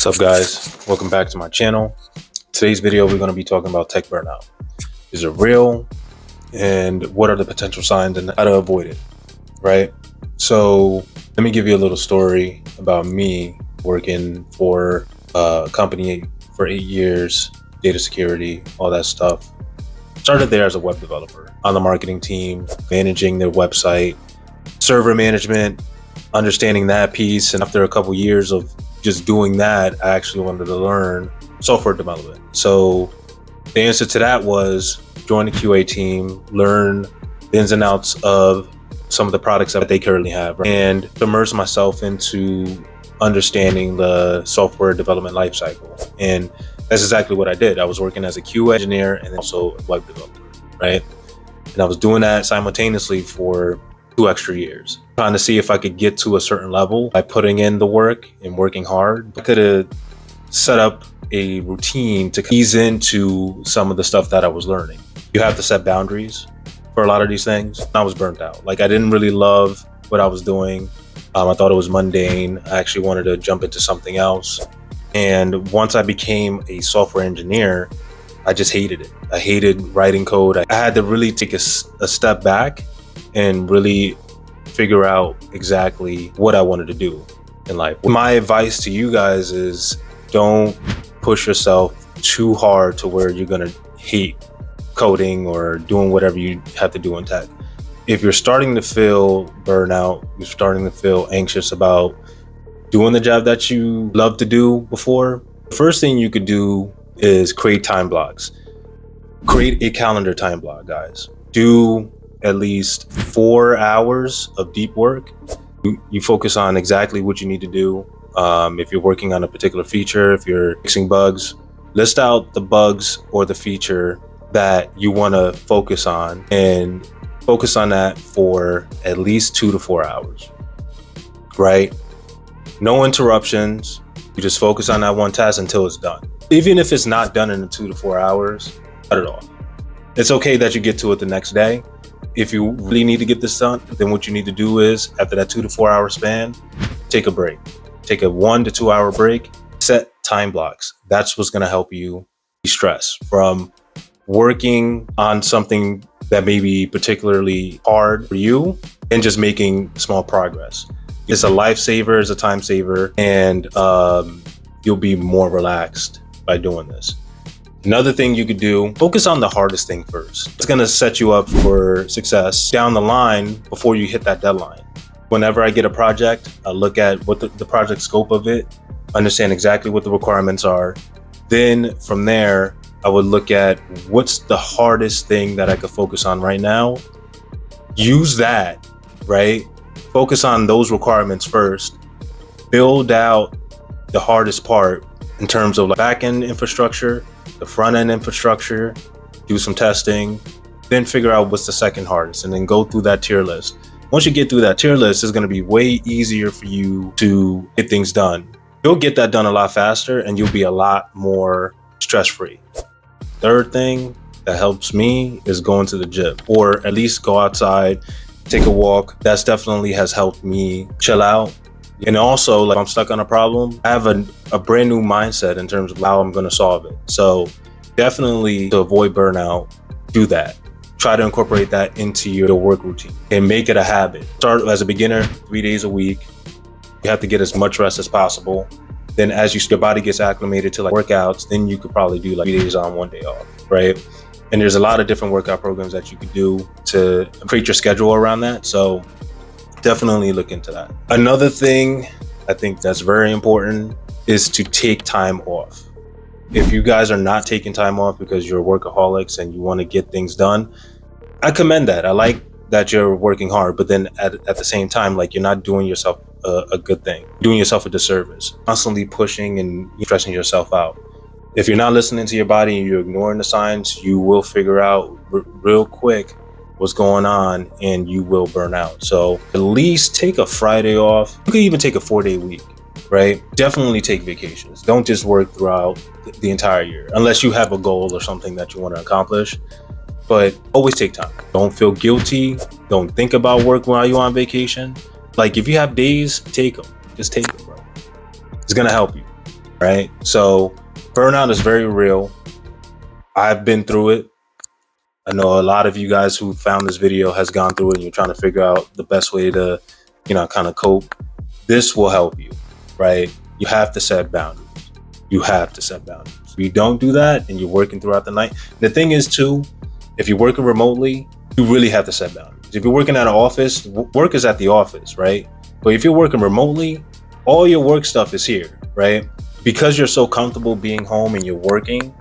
What's up, guys? Welcome back to my channel. Today's video, we're going to be talking about tech burnout. Is it real? And what are the potential signs and how to avoid it, right? So let me give you a little story about me working for a company for 8 years, data security, all that stuff. Started there as a web developer on the marketing team, managing their website, server management, understanding that piece. And after a couple years of just doing that, I actually wanted to learn software development. So the answer to that was join the QA team, learn the ins and outs of some of the products that they currently have, and immerse myself into understanding the software development lifecycle. And that's exactly what I did. I was working as a QA engineer and also a web developer, right? And I was doing that simultaneously for 2 extra years, trying to see if I could get to a certain level by putting in the work and working hard. I could have set up a routine to ease into some of the stuff that I was learning. You have to set boundaries for a lot of these things. I was burnt out. Like, I didn't really love what I was doing. I thought it was mundane. I actually wanted to jump into something else. And once I became a software engineer, I just hated it. I hated writing code. I had to really take a step back and really figure out exactly what I wanted to do in life. My advice to you guys is don't push yourself too hard to where you're gonna hate coding or doing whatever you have to do in tech. If you're starting to feel burnout, you're starting to feel anxious about doing the job that you loved to do before, the first thing you could do is create time blocks. Create a calendar time block, guys. Do at least 4 hours of deep work. You focus on exactly what you need to do. If you're working on a particular feature, if you're fixing bugs, list out the bugs or the feature that you want to focus on and focus on that for at least 2 to 4 hours, right? No interruptions. You just focus on that one task until it's done. Even if it's not done in the 2 to 4 hours, cut it off. It's okay that you get to it the next day. If you really need to get this done, then what you need to do is, after that 2 to 4 hour span, take a break. Take a 1 to 2 hour break, set time blocks. That's what's gonna help you de-stress from working on something that may be particularly hard for you and just making small progress. It's a lifesaver, it's a time saver, and you'll be more relaxed by doing this. Another thing you could do, focus on the hardest thing first. It's gonna set you up for success down the line before you hit that deadline. Whenever I get a project, I look at what the project scope of it, understand exactly what the requirements are. Then from there, I would look at what's the hardest thing that I could focus on right now. Use that, right? Focus on those requirements first. Build out the hardest part in terms of like back-end infrastructure, the front-end infrastructure, do some testing, then figure out what's the second hardest, and then go through that tier list. Once you get through that tier list, it's gonna be way easier for you to get things done. You'll get that done a lot faster and you'll be a lot more stress-free. Third thing that helps me is going to the gym, or at least go outside, take a walk. That's definitely has helped me chill out. And also, like, if I'm stuck on a problem, I have a brand new mindset in terms of how I'm going to solve it. So definitely, to avoid burnout, do that. Try to incorporate that into your work routine and make it a habit. Start as a beginner, 3 days a week. You have to get as much rest as possible. Then as your body gets acclimated to like workouts, then you could probably do like 3 days on, 1 day off, right? And there's a lot of different workout programs that you could do to create your schedule around that. So definitely look into that. Another thing I think that's very important is to take time off. If you guys are not taking time off because you're workaholics and you want to get things done, I commend that. I like that you're working hard, but then at the same time, like, you're not doing yourself a good thing, doing yourself a disservice, constantly pushing and stressing yourself out. If you're not listening to your body and you're ignoring the signs, you will figure out real quick what's going on and you will burn out. So at least take a Friday off. You could even take a 4-day week, right? Definitely take vacations. Don't just work throughout the entire year unless you have a goal or something that you want to accomplish. But always take time. Don't feel guilty. Don't think about work while you're on vacation. Like, if you have days, take them. Just take them, bro. It's gonna help you. right? So burnout is very real. I've been through it. I know a lot of you guys who found this video has gone through it and you're trying to figure out the best way to, kind of cope. This will help you, right? You have to set boundaries. You have to set boundaries. If you don't do that and you're working throughout the night, the thing is too, if you're working remotely, you really have to set boundaries. If you're working at an office, work is at the office, right? But if you're working remotely, all your work stuff is here, right? Because you're so comfortable being home and you're working,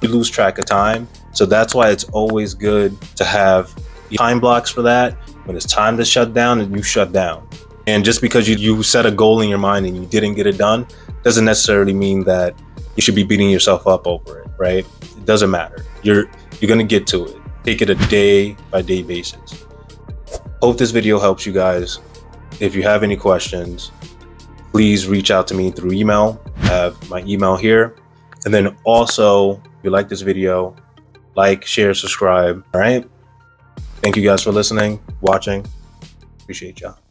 you lose track of time. So that's why it's always good to have time blocks for that. When it's time to shut down, and you shut down. And just because you set a goal in your mind and you didn't get it done, doesn't necessarily mean that you should be beating yourself up over it, right? It doesn't matter. You're gonna get to it. Take it a day by day basis. Hope this video helps you guys. If you have any questions, please reach out to me through email. I have my email here. And then also, if you like this video, like, share, subscribe. All right. Thank you guys for listening, watching. Appreciate y'all.